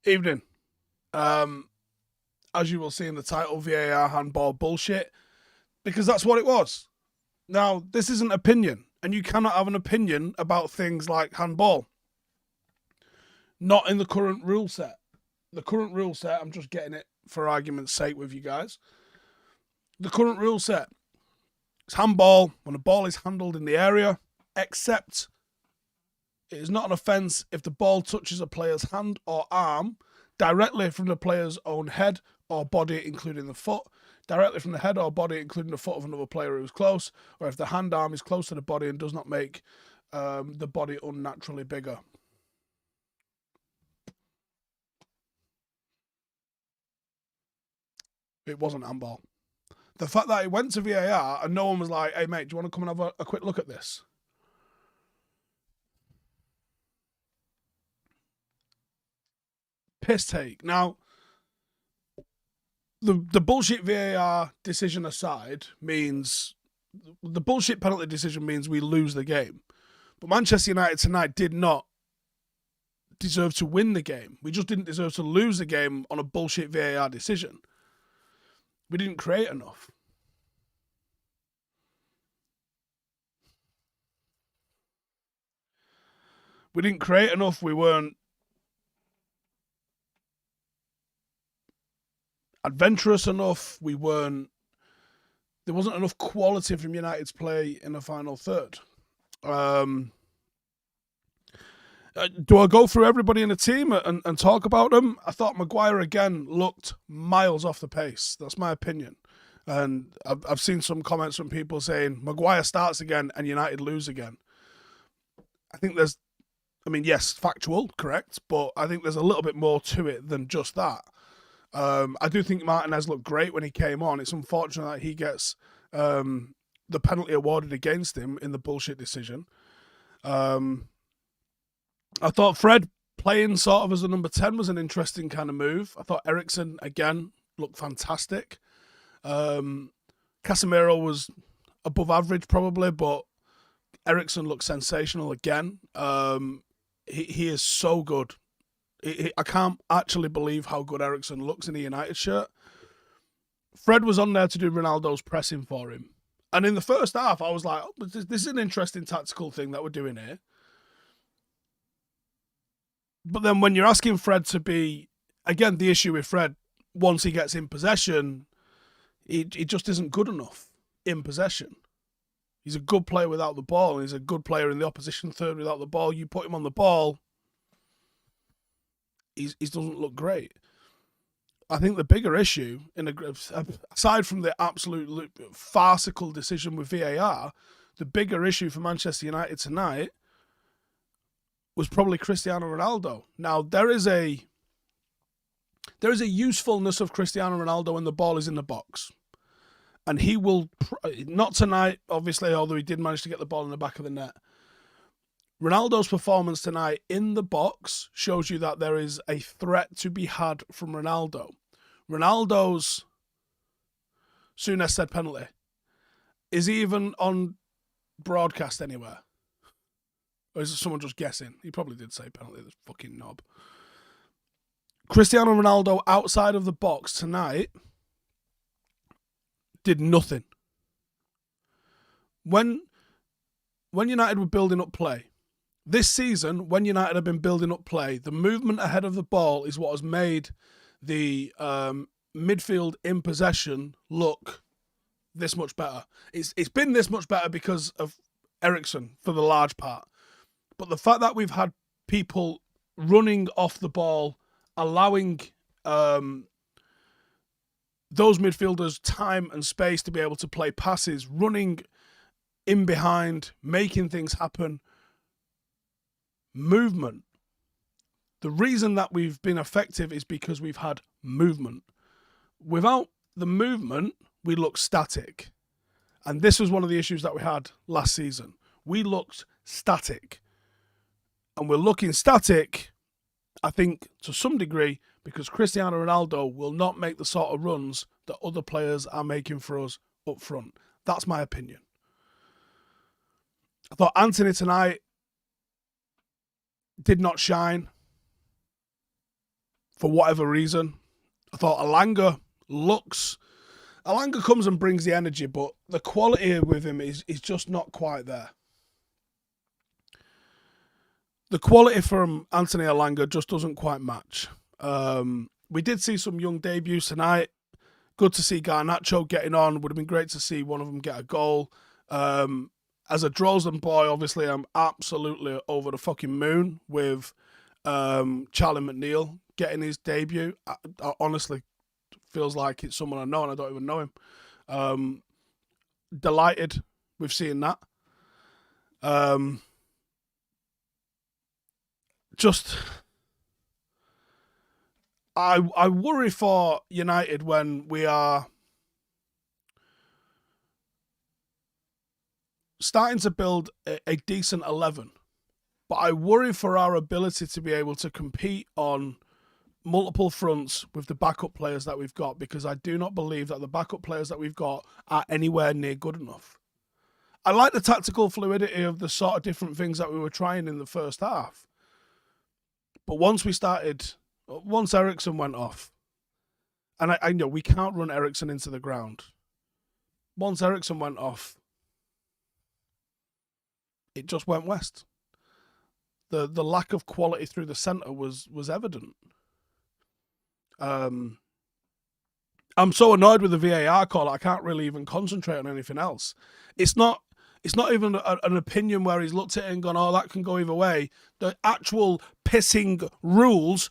Evening. As you will see in the title, VAR handball bullshit, because that's what it was. Now, this isn't opinion, and you cannot have an opinion about things like handball. Not in the current rule set. The current rule set, I'm just getting it for argument's sake with you guys. The current rule set is handball when a ball is handled in the area, except it is not an offence if the ball touches a player's hand or arm directly from the player's own head or body, including the foot, directly from the head or body, including the foot of another player who is close, or if the hand arm is close to the body and does not make the body unnaturally bigger. It wasn't handball. The fact that it went to VAR and no one was like, hey, mate, do you want to come and have a quick look at this? Piss take. Now, the bullshit VAR decision aside means the bullshit penalty decision means we lose the game. But Manchester United tonight did not deserve to win the game. We just didn't deserve to lose the game on a bullshit VAR decision. We didn't create enough. We didn't create enough. We weren't adventurous enough. There wasn't enough quality from United's play in the final third. Do I go through everybody in the team and talk about them? I thought Maguire again looked miles off the pace. That's my opinion. And I've seen some comments from people saying Maguire starts again and United lose again. I think yes, factual, correct, but I think there's a little bit more to it than just that. I do think Martinez looked great when he came on. It's unfortunate that he gets the penalty awarded against him in the bullshit decision. I thought Fred playing sort of as a number 10 was an interesting kind of move. I thought Eriksen, again, looked fantastic. Casemiro was above average probably, but Eriksen looked sensational again. He is so good. I can't actually believe how good Eriksen looks in a United shirt. Fred was on there to do Ronaldo's pressing for him. And in the first half, I was like, oh, this is an interesting tactical thing that we're doing here. But then when you're asking Fred to be, again, the issue with Fred, once he gets in possession, he just isn't good enough in possession. He's a good player without the ball, and he's a good player in the opposition third without the ball. You put him on the ball, he doesn't look great. I think the bigger issue, aside from the absolute farcical decision with VAR, the bigger issue for Manchester United tonight was probably Cristiano Ronaldo. Now, there is a usefulness of Cristiano Ronaldo when the ball is in the box. And he will, not tonight, obviously, although he did manage to get the ball in the back of the net. Ronaldo's performance tonight in the box shows you that there is a threat to be had from Ronaldo. Ronaldo's Souness said penalty. Is he even on broadcast anywhere? Or is it someone just guessing? He probably did say penalty, this fucking knob. Cristiano Ronaldo outside of the box tonight did nothing. When United were building up play, this season, when United have been building up play, the movement ahead of the ball is what has made the midfield in possession look this much better. It's been this much better because of Eriksen for the large part. But the fact that we've had people running off the ball, allowing those midfielders time and space to be able to play passes, running in behind, making things happen, movement. The reason that we've been effective is because we've had movement. Without the movement, we look static. And this was one of the issues that we had last season. We looked static. And we're looking static, I think, to some degree, because Cristiano Ronaldo will not make the sort of runs that other players are making for us up front. That's my opinion. I thought Anthony tonight did not shine. for whatever reason. I thought Alanga comes and brings the energy, but the quality with him is just not quite there. The quality from Anthony Alanga just doesn't quite match. We did see some young debuts tonight. Good to see Garnacho getting on. Would have been great to see one of them get a goal. As a Drozen boy, obviously, I'm absolutely over the fucking moon with Charlie McNeil getting his debut. I honestly feels like it's someone I know and I don't even know him. Delighted with seeing that. I worry for United when we are starting to build a decent 11. But I worry for our ability to be able to compete on multiple fronts with the backup players that we've got, because I do not believe that the backup players that we've got are anywhere near good enough. I like the tactical fluidity of the sort of different things that we were trying in the first half. But once Eriksen went off, and I know we can't run Eriksen into the ground. Once Eriksen went off, it just went west. The lack of quality through the centre was evident. I'm so annoyed with the VAR call, I can't really even concentrate on anything else. It's not even an opinion where he's looked at it and gone, oh, that can go either way. The actual pissing rules,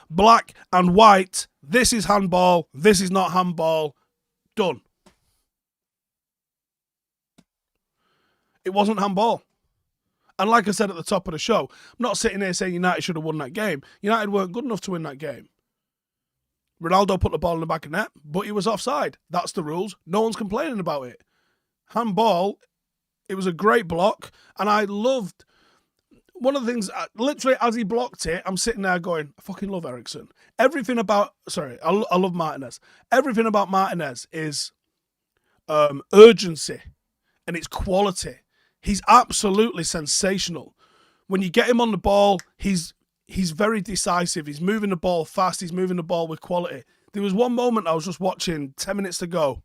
black and white, this is handball, this is not handball, done. It wasn't handball. And like I said at the top of the show, I'm not sitting here saying United should have won that game. United weren't good enough to win that game. Ronaldo put the ball in the back of net, but he was offside. That's the rules. No one's complaining about it. Handball, it was a great block, and I loved one of the things, literally as he blocked it, I'm sitting there going, I fucking love Eriksen. I love Martinez. Everything about Martinez is urgency, and it's quality. He's absolutely sensational. When you get him on the ball, he's very decisive. He's moving the ball fast. He's moving the ball with quality. There was one moment I was just watching, 10 minutes to go.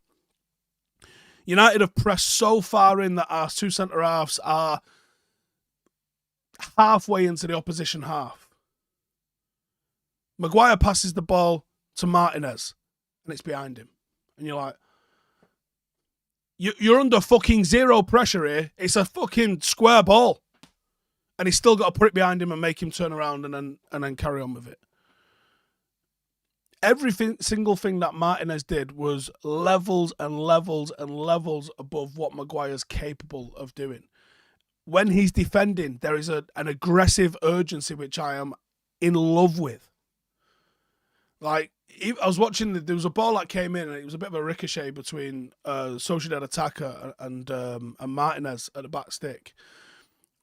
United have pressed so far in that our two centre-halves are halfway into the opposition half. Maguire passes the ball to Martinez, and it's behind him. And you're like, you're under fucking zero pressure here. It's a fucking square ball. And he's still got to put it behind him and make him turn around and then carry on with it. Single thing that Martinez did was levels and levels and levels above what Maguire's capable of doing. When he's defending, there is an aggressive urgency which I am in love with. Like, I was watching, there was a ball that came in and it was a bit of a ricochet between Sociedad attacker and Martinez at the back stick.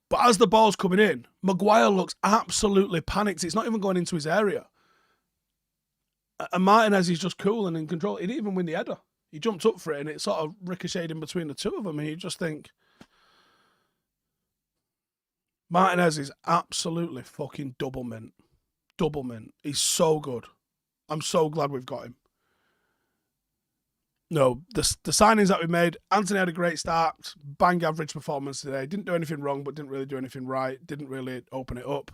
But as the ball's coming in, Maguire looks absolutely panicked. It's not even going into his area. And Martinez is just cool and in control. He didn't even win the header. He jumped up for it and it sort of ricocheted in between the two of them. And you just think, Martinez is absolutely fucking double mint. Double mint. He's so good. I'm so glad we've got him. No, the signings that we made, Anthony had a great start, bang average performance today. Didn't do anything wrong, but didn't really do anything right. Didn't really open it up.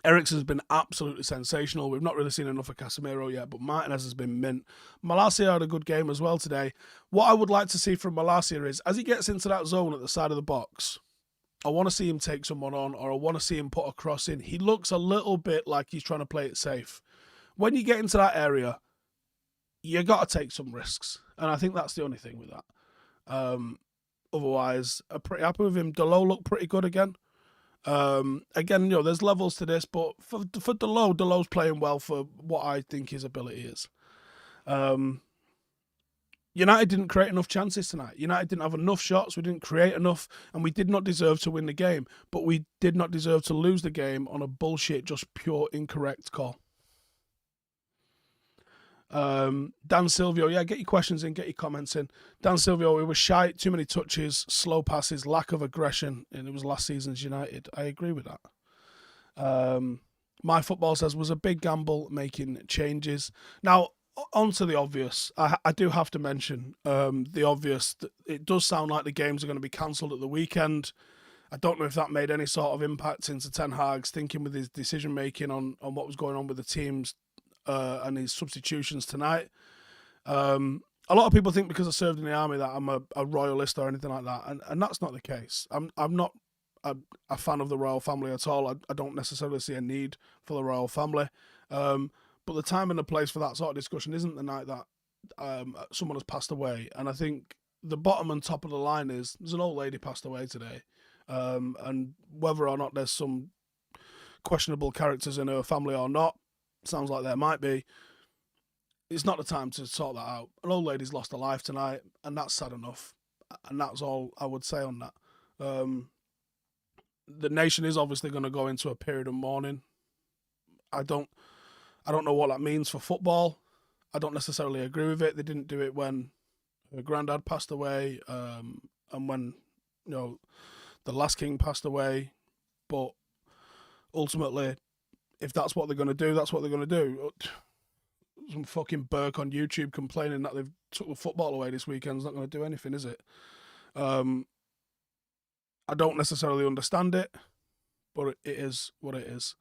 Eriksen's been absolutely sensational. We've not really seen enough of Casemiro yet, but Martinez has been mint. Malacia had a good game as well today. What I would like to see from Malacia is, as he gets into that zone at the side of the box, I want to see him take someone on, or I want to see him put a cross in. He looks a little bit like he's trying to play it safe. When you get into that area, you got to take some risks. And I think that's the only thing with that. Otherwise, I'm pretty happy with him. Delo looked pretty good again. Again, there's levels to this, but for Delo's playing well for what I think his ability is. United didn't create enough chances tonight. United didn't have enough shots. We didn't create enough, and we did not deserve to win the game. But we did not deserve to lose the game on a bullshit, just pure incorrect call. Dan Silvio, get your questions in, get your comments in. Dan Silvio, we were shy, too many touches, slow passes, lack of aggression, and it was last season's United. I agree with that. My Football says, was a big gamble making changes. Now, on to the obvious. I do have to mention the obvious. It does sound like the games are going to be cancelled at the weekend. I don't know if that made any sort of impact into Ten Hag's thinking with his decision making on what was going on with the teams and his substitutions tonight. A lot of people think because I served in the army that I'm a royalist or anything like that, and that's not the case. I'm not a fan of the royal family at all. I don't necessarily see a need for the royal family. But the time and the place for that sort of discussion isn't the night that someone has passed away. And I think the bottom and top of the line is there's an old lady passed away today. And whether or not there's some questionable characters in her family or not, sounds like there might be, it's not the time to sort that out. An old lady's lost her life tonight, and that's sad enough. And that's all I would say on that. The nation is obviously going to go into a period of mourning. I don't know what that means for football. I don't necessarily agree with it. They didn't do it when her granddad passed away, and when the last king passed away. But ultimately, if that's what they're going to do, that's what they're going to do. Some fucking Burke on YouTube complaining that they've took the football away this weekend is not going to do anything, is it? I don't necessarily understand it, but it is what it is.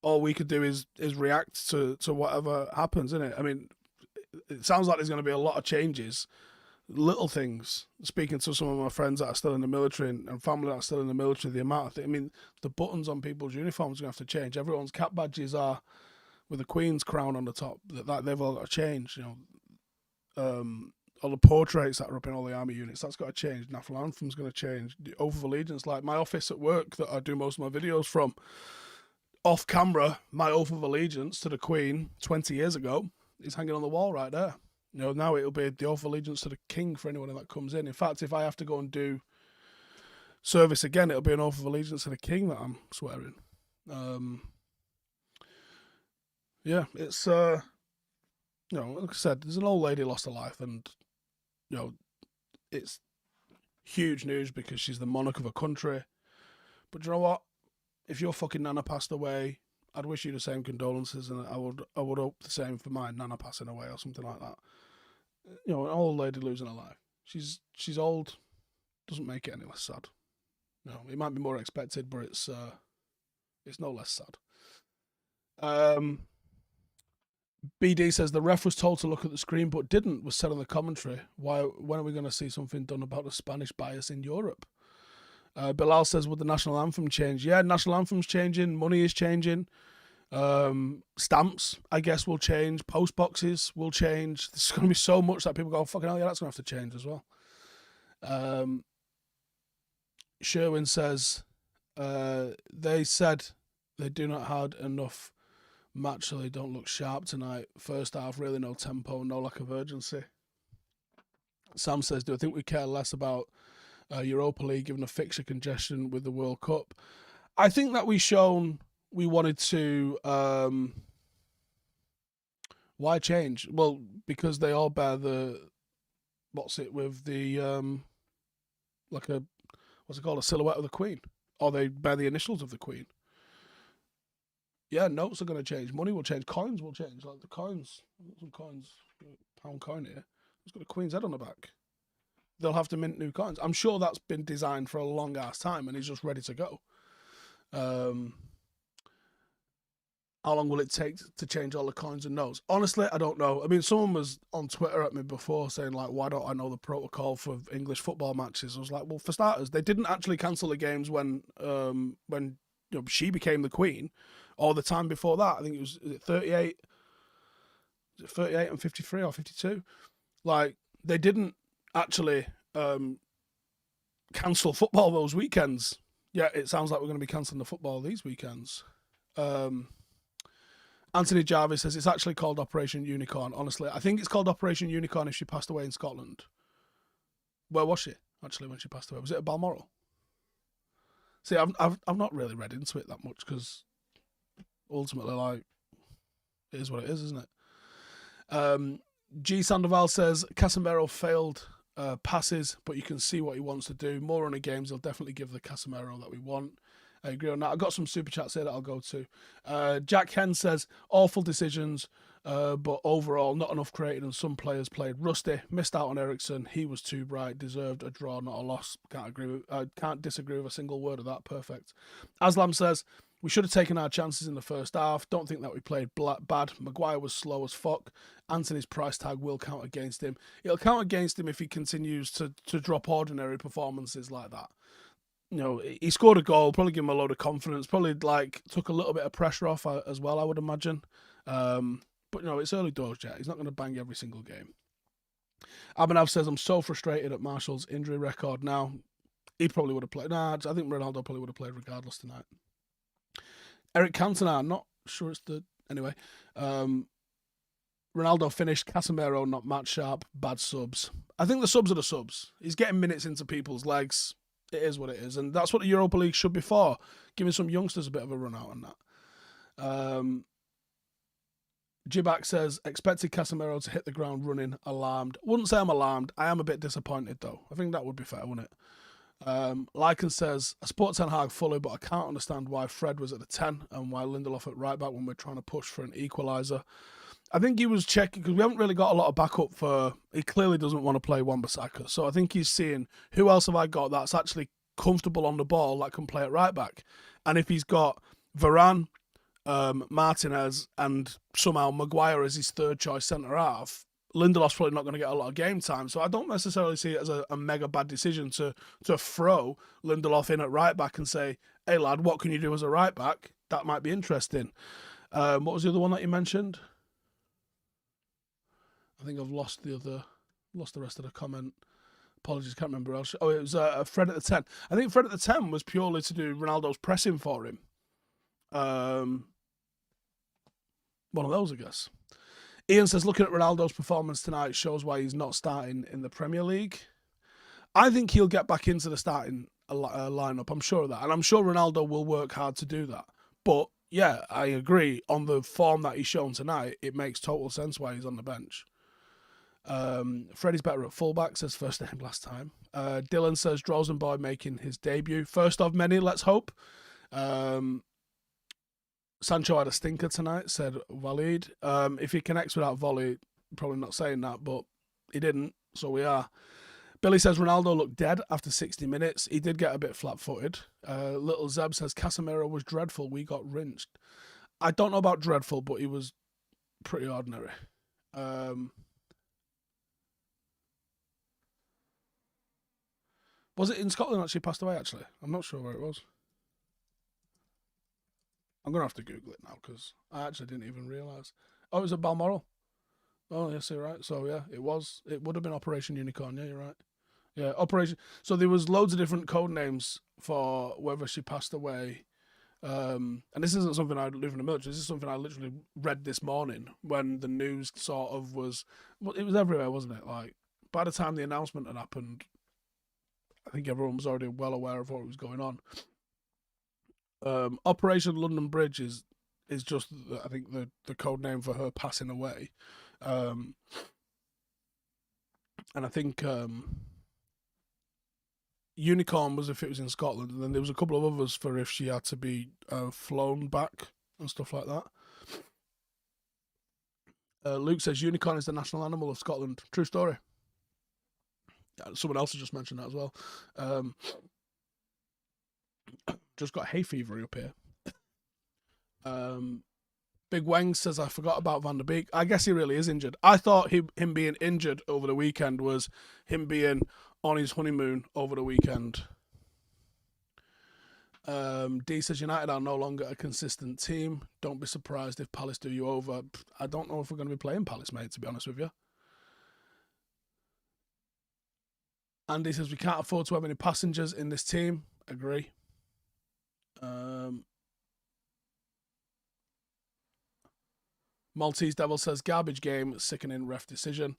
All we could do is react to whatever happens, innit? I mean, it sounds like there's going to be a lot of changes, little things. Speaking to some of my friends that are still in the military and family that are still in the military, the amount of things. I mean, the buttons on people's uniforms are going to have to change. Everyone's cap badges are with the Queen's crown on the top. That they've all got to change. All the portraits that are up in all the army units, that's got to change. National anthem's going to change. The oath of allegiance, like my office at work that I do most of my videos from, off camera, my oath of allegiance to the Queen 20 years ago is hanging on the wall right there. Now it'll be the oath of allegiance to the King for anyone that comes in. In fact, if I have to go and do service again, it'll be an oath of allegiance to the King that I'm swearing. Yeah, it's like I said, there's an old lady lost her life, and it's huge news because she's the monarch of a country. But do you know what? If your fucking nana passed away, I'd wish you the same condolences, and I would hope the same for my nana passing away or something like that. An old lady losing her life. She's old, doesn't make it any less sad. It might be more expected, but it's no less sad. BD says the ref was told to look at the screen but didn't, was said on the commentary. When are we going to see something done about the Spanish bias in Europe? Bilal says, would the national anthem change? Yeah, national anthem's changing, money is changing. Stamps, I guess, will change. Post boxes will change. There's going to be so much that people go, fucking hell, yeah, that's going to have to change as well. Sherwin says, they said they do not had enough match, so they don't look sharp tonight. First half, really no tempo, no lack of urgency. Sam says, do I think we care less about Europa League given a fixture congestion with the World Cup? I think that we wanted to why change? Well, because they all bear the with the a silhouette of the Queen, or they bear the initials of the Queen. Yeah, notes are going to change. Money will change. Coins will change. Like the coins, some coins, pound coin here. It's got a Queen's head on the back. They'll have to mint new coins. I'm sure that's been designed for a long ass time, and he's just ready to go. How long will it take to change all the coins and notes? Honestly, I don't know. I mean, someone was on Twitter at me before saying, like, why don't I know the protocol for English football matches? I was like, well, for starters, they didn't actually cancel the games when she became the Queen, or the time before that. I think it was 38. Is it 38 and 53 or 52? Like, they didn't actually cancel football those weekends. Yeah, it sounds like we're going to be cancelling the football these weekends. Anthony Jarvis says it's actually called Operation Unicorn. Honestly, I think it's called Operation Unicorn if she passed away in Scotland. Where was she, actually, when she passed away? Was it at Balmoral? See, I've not really read into it that much because ultimately, like, it is what it is, isn't it? G. Sandoval says Casemiro failed passes, but you can see what he wants to do. More running games, he'll definitely give the Casemiro that we want. I agree on that. I've got some super chats here that I'll go to. Jack Hen says, awful decisions, but overall not enough created and some players played rusty. Missed out on Ericsson. He was too bright. Deserved a draw, not a loss. Can't disagree with a single word of that. Perfect. Aslam says, we should have taken our chances in the first half. Don't think that we played bad. Maguire was slow as fuck. Anthony's price tag will count against him. It'll count against him if he continues to drop ordinary performances like that. You know, he scored a goal, probably give him a load of confidence, probably like took a little bit of pressure off as well, I would imagine. But you know, it's early doors yet. He's not going to bang every single game. Abhinav says, I'm so frustrated at Martial's injury record now. He probably would have played. Nah, I think Ronaldo probably would have played regardless tonight. Eric Cantona, not sure it's the... Anyway. Ronaldo finished. Casemiro not match sharp. Bad subs. I think the subs are the subs. He's getting minutes into people's legs. It is what it is. And that's what the Europa League should be for. Giving some youngsters a bit of a run out on that. Jibak says, expected Casemiro to hit the ground running. Alarmed. Wouldn't say I'm alarmed. I am a bit disappointed, though. I think that would be fair, wouldn't it? Lycan says, I support Ten Hag fully, but I can't understand why Fred was at the 10 and why Lindelof at right back when we're trying to push for an equaliser. I think he was checking, because we haven't really got a lot of backup for... He clearly doesn't want to play Wan-Bissaka, so I think he's seeing, who else have I got that's actually comfortable on the ball that can play at right back? And if he's got Varane, Martinez, and somehow Maguire as his third choice centre-half, Lindelof's probably not going to get a lot of game time. So I don't necessarily see it as a mega bad decision to throw Lindelof in at right back and say, hey lad, what can you do as a right back? That might be interesting. What was the other one that you mentioned? I think I've lost the rest of the comment. Apologies, can't remember else. Oh, it was Fred at the 10. I think Fred at the 10 was purely to do Ronaldo's pressing for him. One of those, I guess. Ian says, looking at Ronaldo's performance tonight shows why he's not starting in the Premier League. I think he'll get back into the starting lineup. I'm sure of that. And I'm sure Ronaldo will work hard to do that. But, yeah, I agree. On the form that he's shown tonight, it makes total sense why he's on the bench. Freddie's better at fullback, says first name last time. Dylan says, Drozenboy making his debut. First of many, let's hope. Sancho had a stinker tonight, said Walid. If he connects without volley, probably not saying that, but he didn't, so we are. Billy says Ronaldo looked dead after 60 minutes. He did get a bit flat-footed. Little Zeb says Casemiro was dreadful. We got rinsed. I don't know about dreadful, but he was pretty ordinary. Was it in Scotland actually passed away, actually? I'm not sure where it was. I'm going to have to Google it now because I actually didn't even realise. Oh, it was at Balmoral. Oh, yes, you're right. So, yeah, it was. It would have been Operation Unicorn. Yeah, you're right. Yeah, Operation. So there was loads of different code names for whether she passed away. And this isn't something I live in the military. This is something I literally read this morning when the news sort of was... Well, it was everywhere, wasn't it? Like, by the time the announcement had happened, I think everyone was already well aware of what was going on. Operation London Bridge is just, I think, the code name for her passing away. And I think Unicorn was if it was in Scotland, and then there was a couple of others for if she had to be flown back and stuff like that. Luke says Unicorn is the national animal of Scotland. True story. Someone else has just mentioned that as well. Just got hay fever up here. Big Wang says, I forgot about Van der Beek. I guess he really is injured. I thought him being injured over the weekend was him being on his honeymoon over the weekend. D says, United are no longer a consistent team. Don't be surprised if Palace do you over. I don't know if we're going to be playing Palace, mate, to be honest with you. Andy says, we can't afford to have any passengers in this team. Agree. Maltese Devil says, garbage game, sickening ref decision.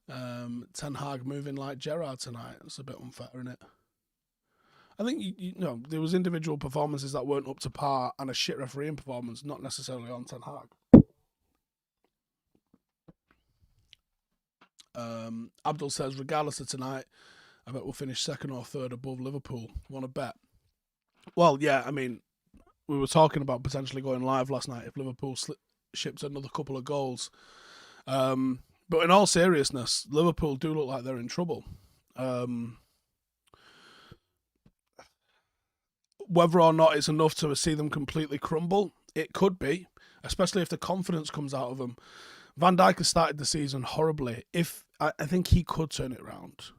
Ten Hag moving like Gerrard tonight. It's a bit unfair, isn't it? I think, you know, there was individual performances that weren't up to par and a shit refereeing performance, not necessarily on Ten Hag. Abdul says, regardless of tonight, I bet we'll finish second or third above Liverpool. Want to bet? Well, yeah, I mean, we were talking about potentially going live last night if Liverpool shipped another couple of goals. But in all seriousness, Liverpool do look like they're in trouble. Whether or not it's enough to see them completely crumble, it could be, especially if the confidence comes out of them. Van Dijk has started the season horribly. I think he could turn it around.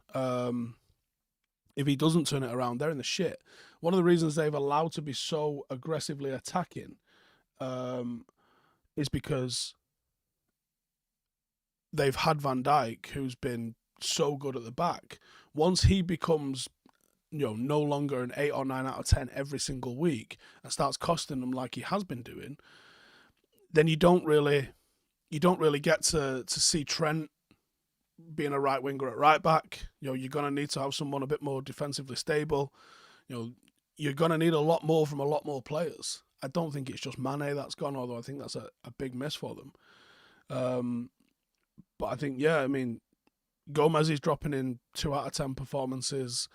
If he doesn't turn it around, they're in the shit. One of the reasons they've allowed to be so aggressively attacking is because they've had Van Dijk, who's been so good at the back. Once he becomes, no longer an 8 or 9 out of 10 every single week and starts costing them like he has been doing, then you don't really get to see Trent being a right winger at right back. You're going to need to have someone a bit more defensively stable. You're going to need a lot more from a lot more players. I don't think it's just Mane that's gone, although I think that's a big miss for them. But I think, Gomez is dropping in 2 out of 10 performances.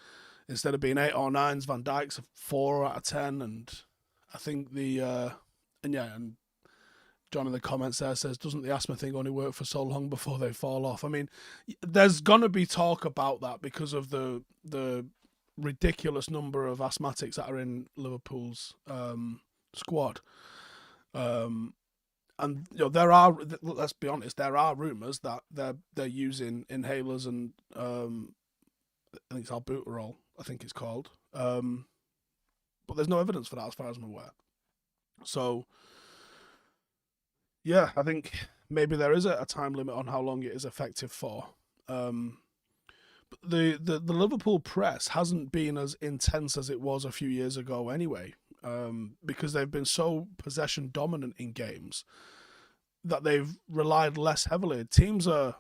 Instead of being 8 or 9s, Van Dijk's a 4 out of 10. And I think and John in the comments there says, doesn't the asthma thing only work for so long before they fall off? I mean, there's going to be talk about that because of the ridiculous number of asthmatics that are in Liverpool's squad. And there are, let's be honest, there are rumours that they're using inhalers and I think it's albuterol, I think it's called. But there's no evidence for that as far as I'm aware. So, yeah, I think maybe there is a time limit on how long it is effective for. But the Liverpool press hasn't been as intense as it was a few years ago anyway, because they've been so possession dominant in games that they've relied less heavily. Teams are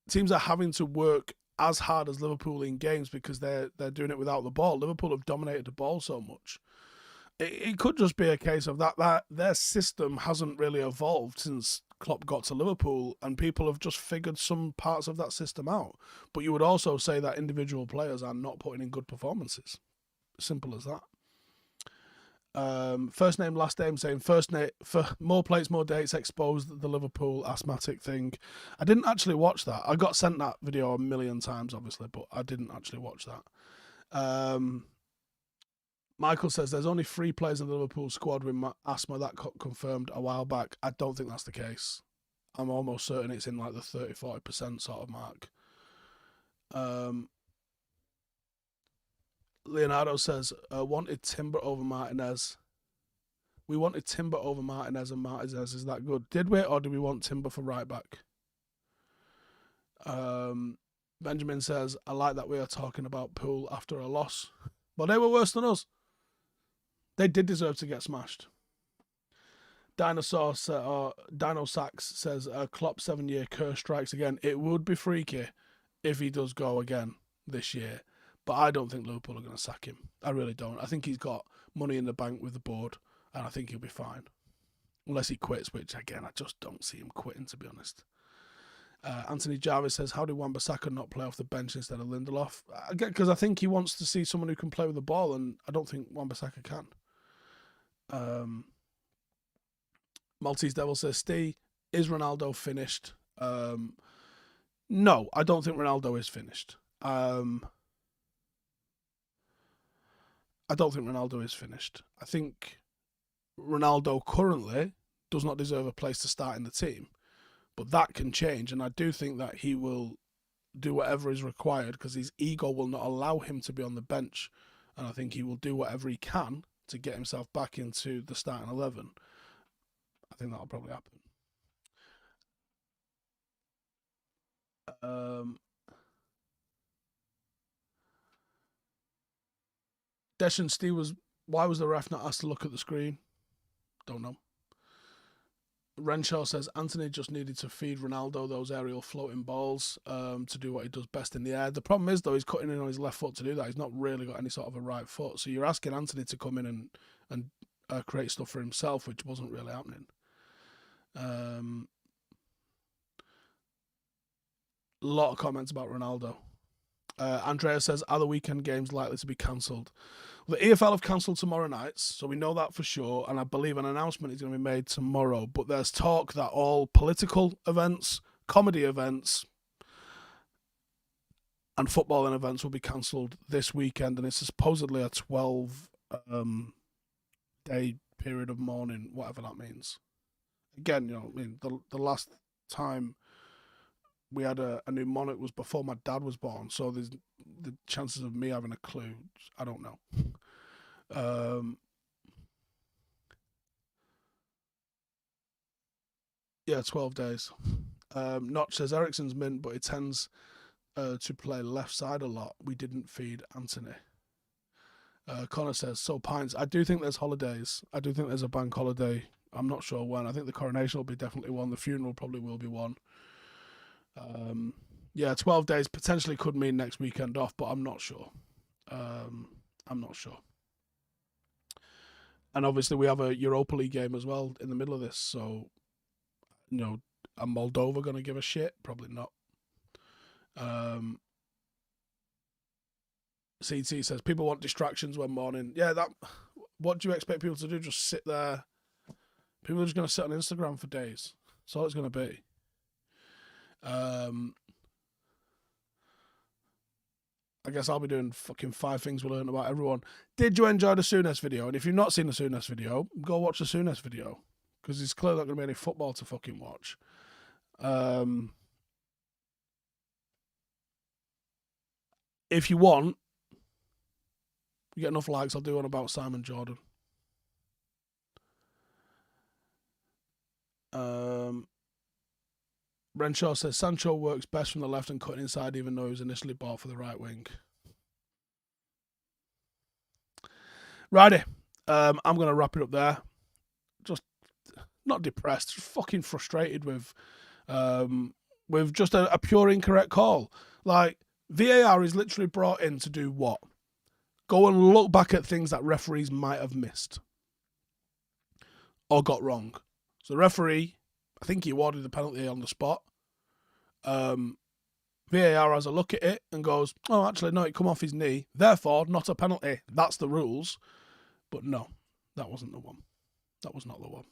having to work as hard as Liverpool in games because they're doing it without the ball. Liverpool have dominated the ball so much. It could just be a case of that their system hasn't really evolved since Klopp got to Liverpool, and people have just figured some parts of that system out. But you would also say that individual players are not putting in good performances. Simple as that. First name, last name, saying first name for more plates, more dates, exposed the Liverpool asthmatic thing. I didn't actually watch that. I got sent that video a million times, obviously, but I didn't actually watch that. Michael says there's only 3 players in the Liverpool squad with asthma. That got confirmed a while back. I don't think that's the case. I'm almost certain it's in like the 30-40% sort of mark. Leonardo says, wanted Timber over Martinez. We wanted Timber over Martinez, and Martinez is that good. Did we, or do we want Timber for right back? Benjamin says, I like that we are talking about Pool after a loss. Well, they were worse than us. They did deserve to get smashed. Dino Sachs says, Klopp 7-year curse strikes again. It would be freaky if he does go again this year. But I don't think Liverpool are going to sack him. I really don't. I think he's got money in the bank with the board, and I think he'll be fine. Unless he quits, which, again, I just don't see him quitting, to be honest. Anthony Jarvis says, how did Wan-Bissaka not play off the bench instead of Lindelof? Again, because I think he wants to see someone who can play with the ball, and I don't think Wan-Bissaka can. Maltese Devil says, Steve, is Ronaldo finished? No, I don't think Ronaldo is finished. I don't think Ronaldo is finished. I think Ronaldo currently does not deserve a place to start in the team. But that can change, and I do think that he will do whatever is required because his ego will not allow him to be on the bench. And I think he will do whatever he can to get himself back into the starting 11. I think that'll probably happen. Deshan Steve was, why was the ref not asked to look at the screen? Don't know. Renshaw says Anthony just needed to feed Ronaldo those aerial floating balls to do what he does best in the air. The problem is, though, he's cutting in on his left foot to do that. He's not really got any sort of a right foot. So you're asking Anthony to come in and create stuff for himself, which wasn't really happening. A lot of comments about Ronaldo. Andrea says, are the weekend games likely to be cancelled? The EFL have cancelled tomorrow nights, so we know that for sure, and I believe an announcement is going to be made tomorrow. But there's talk that all political events, comedy events, and footballing events will be cancelled this weekend, and it's supposedly a 12-day period of mourning, whatever that means. Again, the last time we had a new monarch was before my dad was born, so there's the chances of me having a clue, I don't know. Yeah, 12 days. Notch says Ericsson's mint, but it tends to play left side a lot. We didn't feed Anthony. Connor says, so pints. I do think there's holidays. I do think there's a bank holiday. I'm not sure when. I think the coronation will be definitely one. The funeral probably will be one. Yeah, 12 days potentially could mean next weekend off, but I'm not sure. I'm not sure. And obviously we have a Europa League game as well in the middle of this, so, are Moldova going to give a shit? Probably not. CT says, people want distractions when mourning. Yeah, what do you expect people to do? Just sit there? People are just going to sit on Instagram for days. That's all it's going to be. I guess I'll be doing fucking 5 things we learned about everyone. Did you enjoy the Souness video? And if you've not seen the Souness video, go watch the Souness video, because there's clearly not going to be any football to fucking watch. If you want, you get enough likes, I'll do one about Simon Jordan. Renshaw says Sancho works best from the left and cutting inside, even though he was initially bought for the right wing. Righty. I'm going to wrap it up there. Just not depressed, just fucking frustrated with just a pure incorrect call. Like, VAR is literally brought in to do what? Go and look back at things that referees might have missed or got wrong. So the referee, I think he awarded the penalty on the spot. VAR has a look at it and goes, oh, actually, no, it come off his knee. Therefore, not a penalty. That's the rules. But no, that wasn't the one. That was not the one.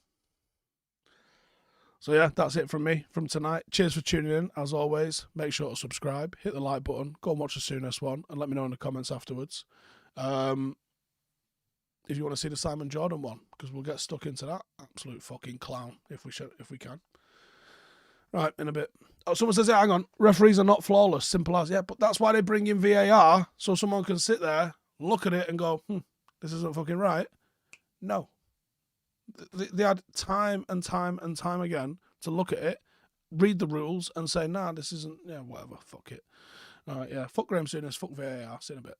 So yeah, that's it from me from tonight. Cheers for tuning in. As always, make sure to subscribe, hit the like button, go and watch the Souness one, and let me know in the comments afterwards. If you want to see the Simon Jordan one, because we'll get stuck into that absolute fucking clown if we can. Right, in a bit. Oh, someone says, hang on, referees are not flawless. Simple as, yeah, but that's why they bring in VAR, so someone can sit there, look at it, and go, this isn't fucking right. No. They had time and time and time again to look at it, read the rules, and say, nah, this isn't, yeah, whatever, fuck it. All right, yeah, fuck Graham Souness, fuck VAR, see you in a bit.